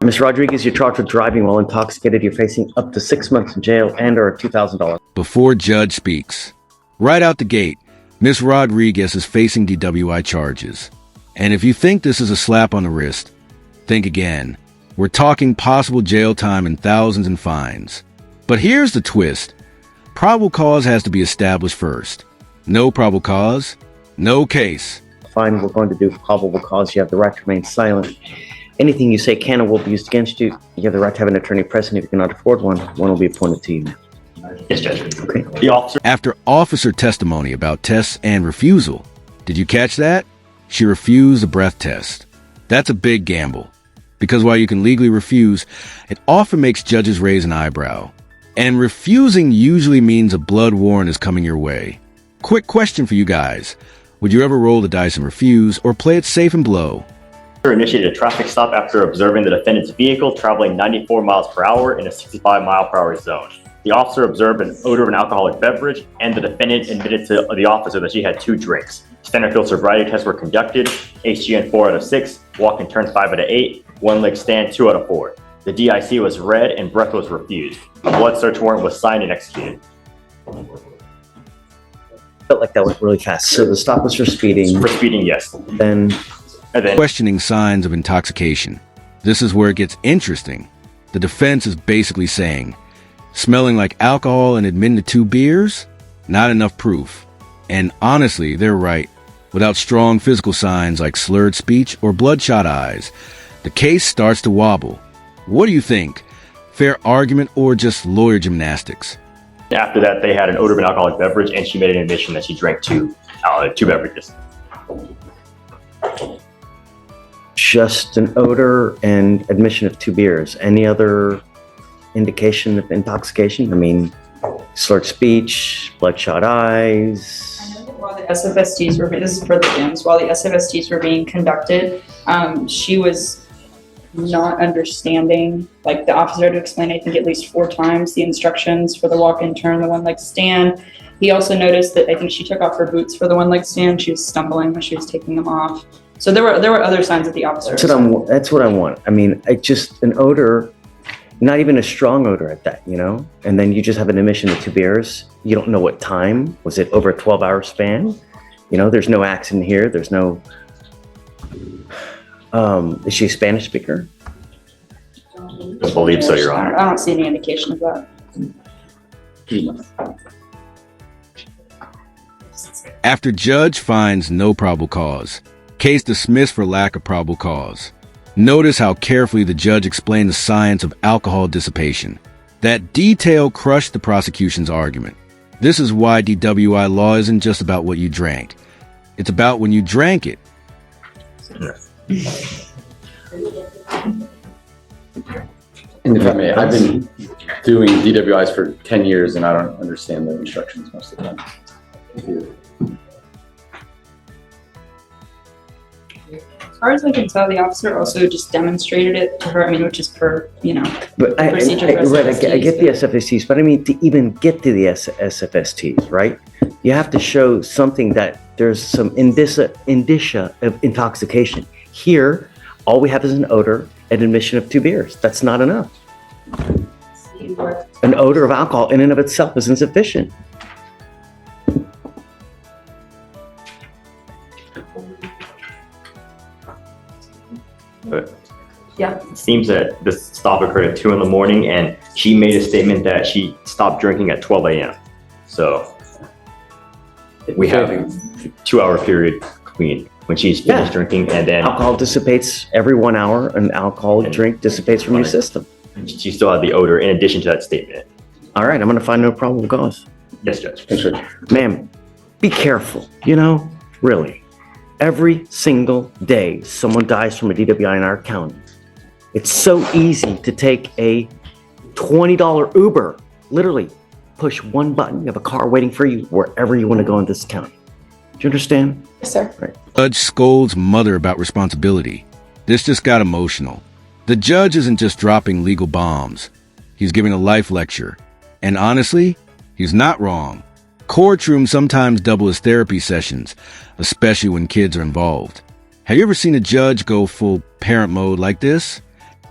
Ms. Rodriguez, you're charged with driving while intoxicated. You're facing up to 6 months in jail and or $2,000. Before judge speaks. Right out the gate, Ms. Rodriguez is facing DWI charges. And if you think this is a slap on the wrist, think again. We're talking possible jail time and thousands in fines. But here's the twist. Probable cause has to be established first. No probable cause, no case. Fine, we're going to do probable cause. You have the right to remain silent. Anything you say can or will be used against you. You have the right to have an attorney present. If you cannot afford one, one will be appointed to you. Yes, Judge. Okay. The officer. After officer testimony about tests and refusal, did you catch that? She refused a breath test. That's a big gamble. Because while you can legally refuse, it often makes judges raise an eyebrow. And refusing usually means a blood warrant is coming your way. Quick question for you guys. Would you ever roll the dice and refuse, or play it safe and blow? Initiated a traffic stop after observing the defendant's vehicle traveling 94 miles per hour in a 65 mile per hour zone. The officer observed an odor of an alcoholic beverage, and the defendant admitted to the officer that she had 2 drinks. Standard field sobriety tests were conducted, HGN 4 out of 6, walk and turn 5 out of 8, one leg stand 2 out of 4. The DIC was read and breath was refused. A blood search warrant was signed and executed. Felt like that went really fast. So the stop was for speeding. For speeding, yes. Then Questioning signs of intoxication. This is where it gets interesting. The defense is basically saying, smelling like alcohol and admitting to 2 beers? Not enough proof. And honestly, they're right. Without strong physical signs like slurred speech or bloodshot eyes, the case starts to wobble. What do you think? Fair argument or just lawyer gymnastics? After that, they had an odor of an alcoholic beverage, and she made an admission that she drank 2 beverages. just an odor and admission of 2 beers. Any other indication of intoxication? I mean, slurred speech, bloodshot eyes. I know that while the SFSTs were, this is for the gyms, while the SFSTs were being conducted, she was not understanding, like the officer had to explain, I think at least 4 times the instructions for the walk-in turn, the one-leg stand. He also noticed that I think she took off her boots for the one-leg stand. She was stumbling when she was taking them off. So there were other signs that the officer. That's what I want. I mean, just an odor, not even a strong odor at that, you know? And then you just have an admission of 2 beers. You don't know what time. Was it over a 12-hour span? You know, there's no accent here. There's no... is she a Spanish speaker? I believe so, Your Honor. I don't see any indication of that. After judge finds no probable cause, case dismissed for lack of probable cause. Notice how carefully the judge explained the science of alcohol dissipation. That detail crushed the prosecution's argument. This is why DWI law isn't just about what you drank. It's about when you drank it. And if I may, I've been doing DWIs for 10 years and I don't understand the instructions most of the time. As far as I can tell, the officer also just demonstrated it to her. I mean, which is per, you know, But I get the SFSTs, but I mean, to even get to the SFSTs, right? You have to show something that there's some indicia of intoxication. Here, all we have is an odor and admission of 2 beers. That's not enough. An odor of alcohol in and of itself is insufficient. But yeah. it seems that this stop occurred at 2 in the morning, and she made a statement that she stopped drinking at 12 a.m. So we have a 2-hour period clean when she's finished drinking, and then Alcohol dissipates every 1 hour. An alcoholic drink dissipates from your system. she still had the odor in addition to that statement. All right, I'm going to find no probable cause. Yes, Judge. Ma'am, be careful, you know, really. Every single day, someone dies from a DWI in our county. It's so easy to take a $20 Uber, literally push one button, you have a car waiting for you wherever you want to go in this county. Do you understand? Yes, sir. Right. Judge scolds mother about responsibility. This just got emotional. The judge isn't just dropping legal bombs. He's giving a life lecture. And honestly, he's not wrong. Courtroom sometimes double as therapy sessions, especially when kids are involved. Have you ever seen a judge go full parent mode like this?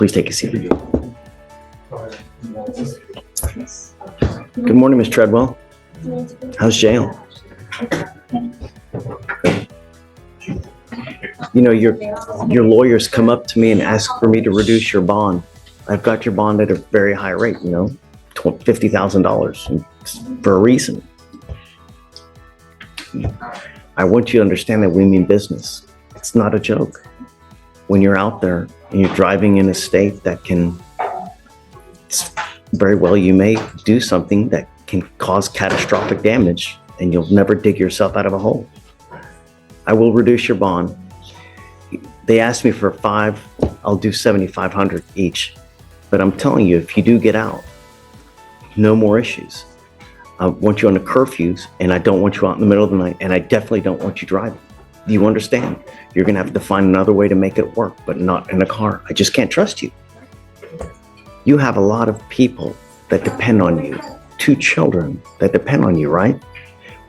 Please take a seat. Good morning, Ms. Treadwell. How's jail? You know, your lawyers come up to me and ask for me to reduce your bond. I've got your bond at a very high rate, you know, $50,000 for a reason. I want you to understand that we mean business. It's not a joke. When you're out there and you're driving in a state that can, very well, you may do something that can cause catastrophic damage and you'll never dig yourself out of a hole. I will reduce your bond. They asked me for 5, I'll do 7,500 each. But I'm telling you, if you do get out, no more issues. I want you on the curfews, and I don't want you out in the middle of the night, and I definitely don't want you driving. Do you understand? You're gonna have to find another way to make it work, but not in a car. I just can't trust you. You have a lot of people that depend on you, 2 children that depend on you, right?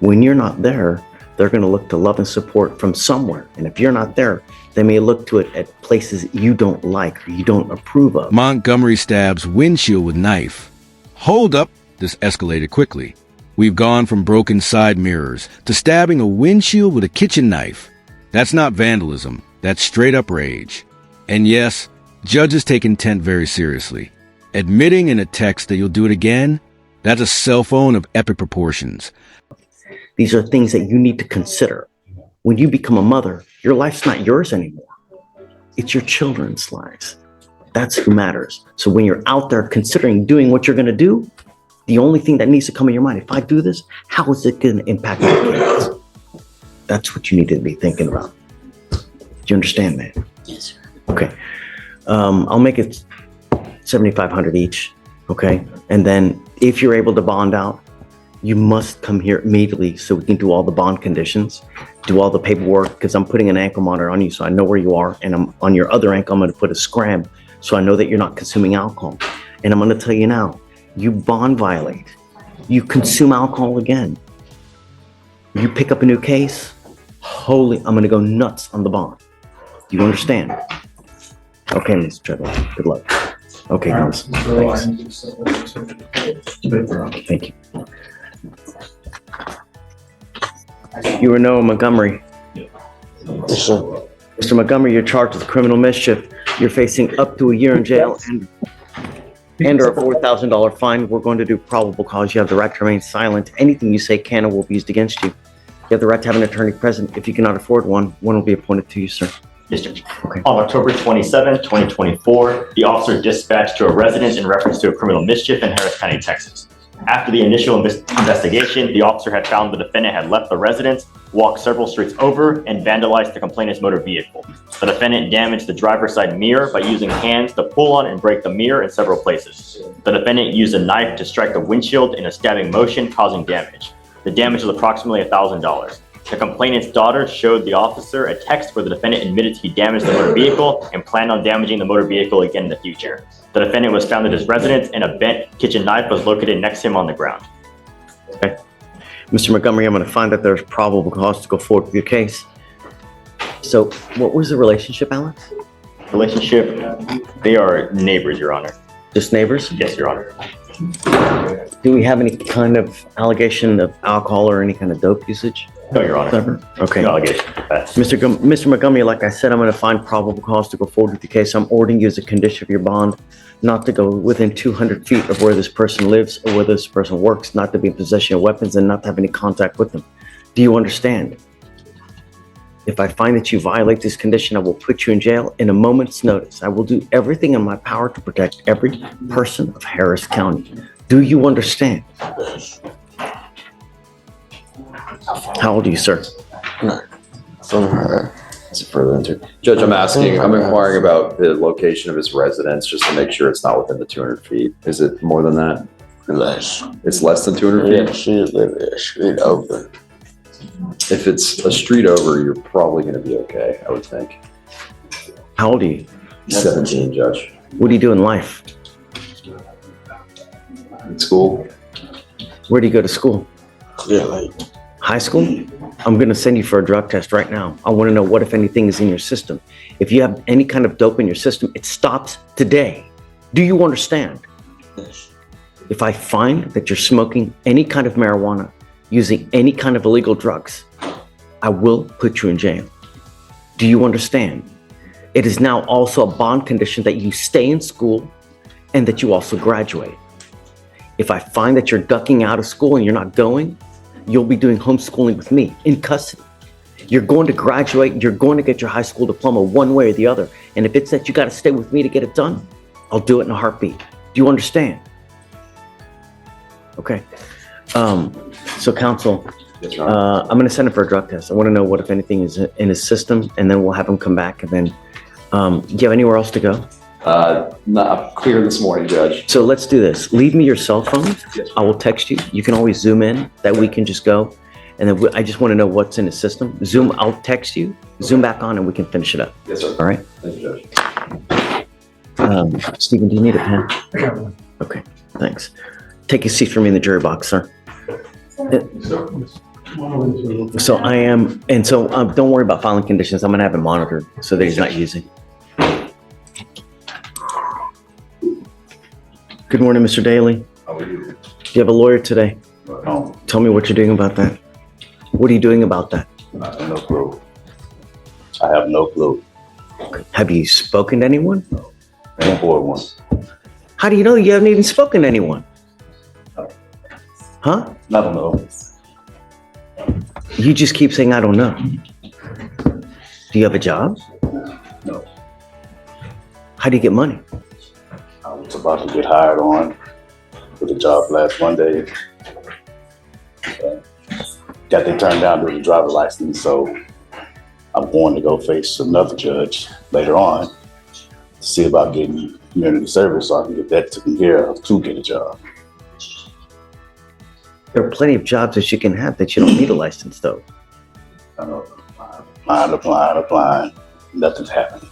When you're not there, they're gonna look to love and support from somewhere. And if you're not there, they may look to it at places you don't like or you don't approve of. Montgomery stabs windshield with knife. Hold up, this escalated quickly. We've gone from broken side mirrors to stabbing a windshield with a kitchen knife. That's not vandalism, that's straight up rage. And yes, judges take intent very seriously. Admitting in a text that you'll do it again, that's a cell phone of epic proportions. These are things that you need to consider. When you become a mother, your life's not yours anymore. It's your children's lives. That's who matters. So when you're out there considering doing what you're gonna do, the only thing that needs to come in your mind, if I do this, how is it gonna impact my kids? That's what you need to be thinking about. Do you understand, man? Yes, sir. Okay. I'll make it 7,500 each, okay? And then if you're able to bond out, you must come here immediately so we can do all the bond conditions, do all the paperwork, because I'm putting an ankle monitor on you so I know where you are, and I'm on your other ankle, I'm gonna put a scram so I know that you're not consuming alcohol. And I'm gonna tell you now, you bond violate, you consume alcohol again, you pick up a new case, holy, I'm gonna go nuts on the bond. Do you understand? Okay, Mr. Treadwell, good luck. Okay, guys. Thank you. You were Noah Montgomery. Yes, sir. Mr. Montgomery, you're charged with criminal mischief. You're facing up to a year in jail and or a $4,000 fine. We're going to do probable cause. You have the right to remain silent. Anything you say can or will be used against you. You have the right to have an attorney present. If you cannot afford one, one will be appointed to you, sir. Yes, Judge. Okay. On October 27, 2024, the officer dispatched to a residence in reference to a criminal mischief in Harris County, Texas. After the initial investigation, the officer had found the defendant had left the residence, walked several streets over, and vandalized the complainant's motor vehicle. The defendant damaged the driver's side mirror by using hands to pull on and break the mirror in several places. The defendant used a knife to strike the windshield in a stabbing motion, causing damage. The damage was approximately $1,000. The complainant's daughter showed the officer a text where the defendant admitted he damaged the motor vehicle and planned on damaging the motor vehicle again in the future. The defendant was found at his residence and a bent kitchen knife was located next to him on the ground. Okay. Mr. Montgomery, I'm going to find that there's probable cause to go forward with your case. So what was the relationship, Alex? Relationship, they are neighbors, Your Honor. Just neighbors? Yes, Your Honor. Do we have any kind of allegation of alcohol or any kind of dope usage? No, Your Honor. Never? Okay. No allegation. Mr. Montgomery, like I said, I'm going to find probable cause to go forward with the case. I'm ordering you as a condition of your bond not to go within 200 feet of where this person lives or where this person works, not to be in possession of weapons, and not to have any contact with them. Do you understand? If I find that you violate this condition, I will put you in jail in a moment's notice. I will do everything in my power to protect every person of Harris County. Do you understand? How old are you, sir? From her. It's a further interview. Judge, I'm inquiring about the location of his residence just to make sure it's not within the 200 feet. Is it more than that? Less. It's less than 200 feet? Yeah, she live a street over. If it's a street over, you're probably going to be okay, I would think. How old are you? 17, Judge. What do you do in life? In school? Where do you go to school? Clear Lake. High school? I'm going to send you for a drug test right now. I want to know what, if anything, is in your system. If you have any kind of dope in your system, it stops today. Do you understand? Yes. If I find that you're smoking any kind of marijuana, using any kind of illegal drugs, I will put you in jail. Do you understand? It is now also a bond condition that you stay in school and that you also graduate. If I find that you're ducking out of school and you're not going, you'll be doing homeschooling with me in custody. You're going to graduate, you're going to get your high school diploma one way or the other. And if it's that you got to stay with me to get it done, I'll do it in a heartbeat. Do you understand? Okay. So counsel, I'm going to send him for a drug test. I want to know what, if anything, is in his system, and then we'll have him come back. And then, do you have anywhere else to go? Not clear this morning, Judge. So let's do this. Leave me your cell phone. Yes. I will text you. You can always zoom in. That we can just go. And then I just want to know what's in his system. Zoom, I'll text you. Zoom back on and we can finish it up. Yes, sir. All right? Thank you, Judge. Stephen, do you need a pen? Okay, thanks. Take a seat for me in the jury box, sir. So I am, and so don't worry about filing conditions. I'm going to have it monitored so that he's not using. Good morning, Mr. Daly. How are you? Do you have a lawyer today? No, Tell me what you're doing about that. What are you doing about that? I have no clue. I have no clue. Have you spoken to anyone? One boy once. How do you know you haven't even spoken to anyone? Huh? I don't know. You just keep saying, I don't know. Do you have a job? No. How do you get money? I was about to get hired on for the job last Monday. Got they turned down to the driver license, so I'm going to go face another judge later on to see about getting community service so I can get that taken care of to get a job. There are plenty of jobs that you can have that you don't need a license, though. I know, applying. Nothing's happening.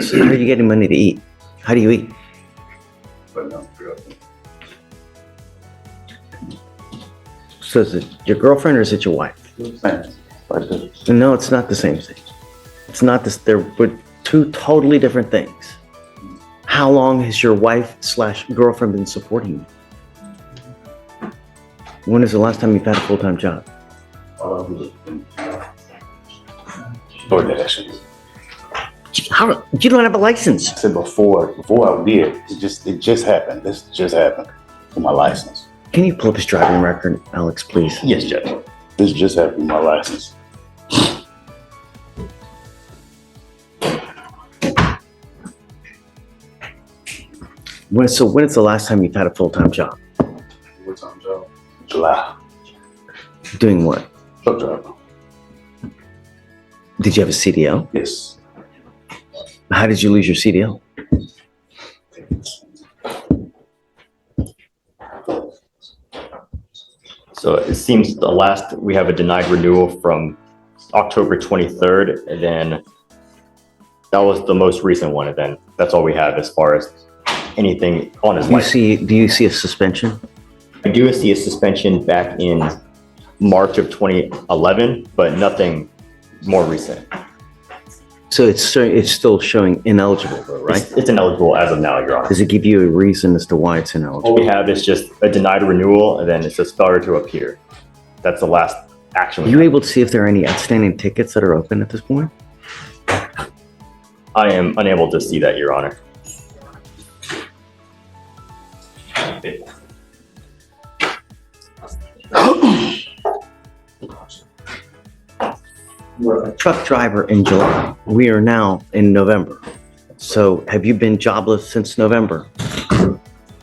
So how are you getting money to eat? How do you eat? But no, really. So is it your girlfriend or is it your wife? Same. Like this. No, it's not the same thing. It's not this. They're two totally different things. How long has your wife/girlfriend been supporting you? When is the last time you've had a full-time job? DoorDash. How, you don't have a license. I said before I did, it just happened. This just happened for my license. Can you pull up his driving record, Alex, please? Yes, Judge. This just happened with my license. When is the last time you've had a full-time job? What time job? July. Doing what? Truck driver. Did you have a CDL? Yes. How did you lose your CDL? So it seems we have a denied renewal from October 23rd, and then that was the most recent one, and then that's all we have as far as anything on his license. Do you see a suspension? I do see a suspension back in March of 2011, but nothing more recent. So it's still showing ineligible, though, right? It's ineligible as of now, Your Honor. Does it give you a reason as to why it's ineligible? All we have is just a denied renewal, and then it says failure to appear. That's the last action. Are you able to see if there are any outstanding tickets that are open at this point? I am unable to see that, Your Honor. You're a truck driver in July. We are now in November. So have you been jobless since November?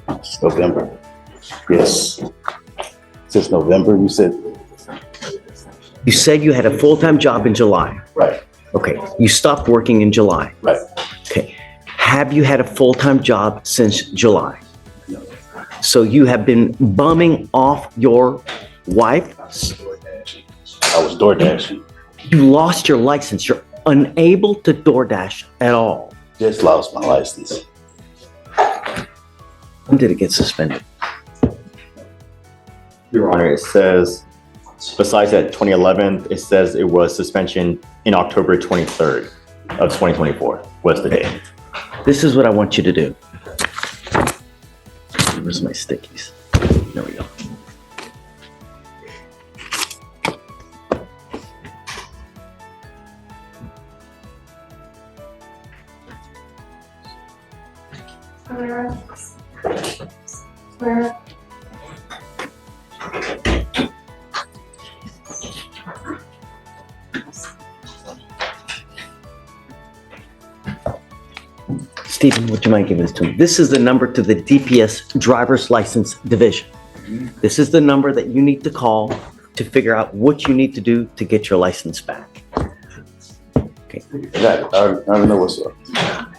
It's November. Yes. Since November, you said? You said you had a full-time job in July. Right. Okay. You stopped working in July. Right. Okay. Have you had a full-time job since July? No. So you have been bumming off your wife? I was door dashing. You lost your license. You're unable to DoorDash at all. Just lost my license. When did it get suspended? Your Honor, it says, besides that 2011, it says it was suspension in October 23rd of 2024 was the date. This is what I want you to do. Where's my stickies? There we go. Stephen, would you mind giving this to me? This is the number to the DPS Driver's License Division. This is the number that you need to call to figure out what you need to do to get your license back. Okay. I don't know what's up.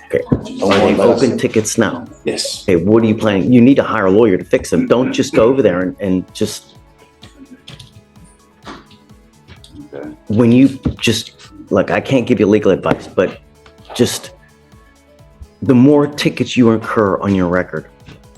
Okay. Are they open tickets now? Yes. Okay, what are you planning? You need to hire a lawyer to fix them. Don't just go over there and just, Okay. when you just, look, I can't give you legal advice, but just the more tickets you incur on your record,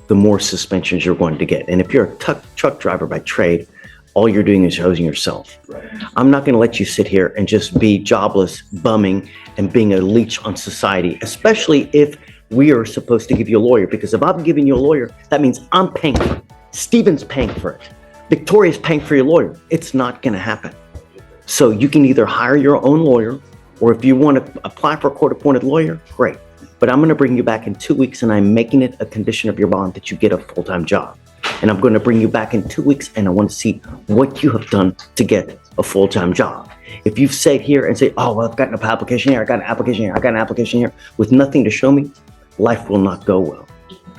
the more suspensions you're going to get. And if you're a truck driver by trade, all you're doing is hosing yourself. Right. I'm not going to let you sit here and just be jobless, bumming, and being a leech on society, especially if we are supposed to give you a lawyer. Because if I'm giving you a lawyer, that means I'm paying for it. Steven's paying for it. Victoria's paying for your lawyer. It's not going to happen. So you can either hire your own lawyer, or if you want to apply for a court-appointed lawyer, great. But I'm going to bring you back in 2 weeks, and I'm making it a condition of your bond that you get a full-time job. And I'm going to bring you back in 2 weeks, and I want to see what you have done to get a full-time job. If you've sat here and say, oh, well, I've got an application here, I got an application here, I got an application here, with nothing to show me, life will not go well.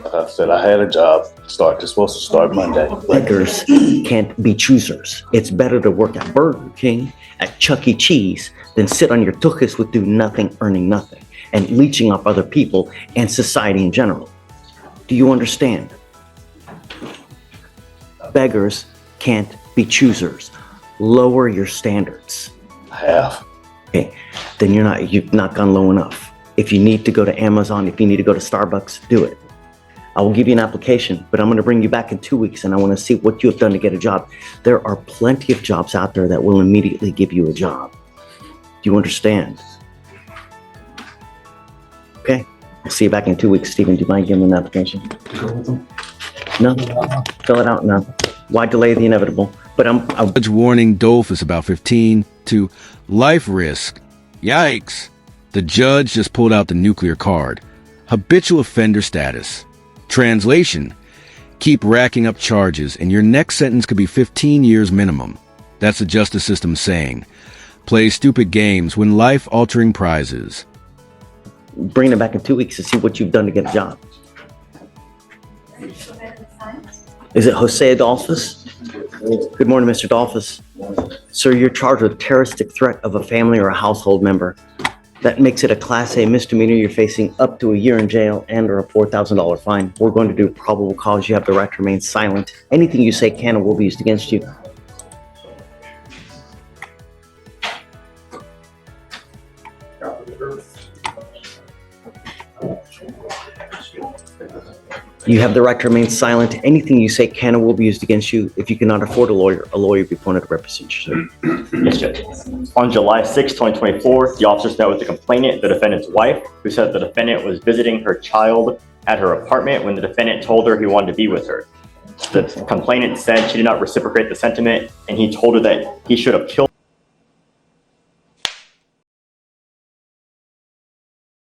Like I said, I had a job just supposed to start Monday. Beggars can't be choosers. It's better to work at Burger King, at Chuck E. Cheese, than sit on your tuchus with do nothing, earning nothing, and leeching off other people and society in general. Do you understand? Beggars can't be choosers. Lower your standards. I have. Okay, then you've not gone low enough. If you need to go to Amazon, if you need to go to Starbucks, do it. I will give you an application, but I'm going to bring you back in 2 weeks, and I want to see what you have done to get a job. There are plenty of jobs out there that will immediately give you a job. Do you understand? Okay, I'll see you back in 2 weeks. Stephen, do you mind giving me an application? No? Fill it out now. Why delay the inevitable? But I'm Judge warning Dolphus about 15 to life risk. Yikes. The judge just pulled out the nuclear card. Habitual offender status. Translation: keep racking up charges and your next sentence could be 15 years minimum. That's the justice system saying. Play stupid games, win life-altering prizes. bringing it back in 2 weeks to see what you've done to get a job. Is it Jose Adolphus? Good morning, Mr. Adolphus. Sir, you're charged with terroristic threat of a family or a household member. That makes it a Class A misdemeanor. You're facing up to a year in jail and or a $4,000 fine. We're going to do probable cause. You have the right to remain silent. Anything you say can or will be used against you. You have the right to remain silent. Anything you say can or will be used against you. If you cannot afford a lawyer will be appointed to represent you, sir. Yes, Judge. On July 6, 2024, the officers met with the complainant, the defendant's wife, who said the defendant was visiting her child at her apartment when the defendant told her he wanted to be with her. The complainant said she did not reciprocate the sentiment, and he told her that he should have killed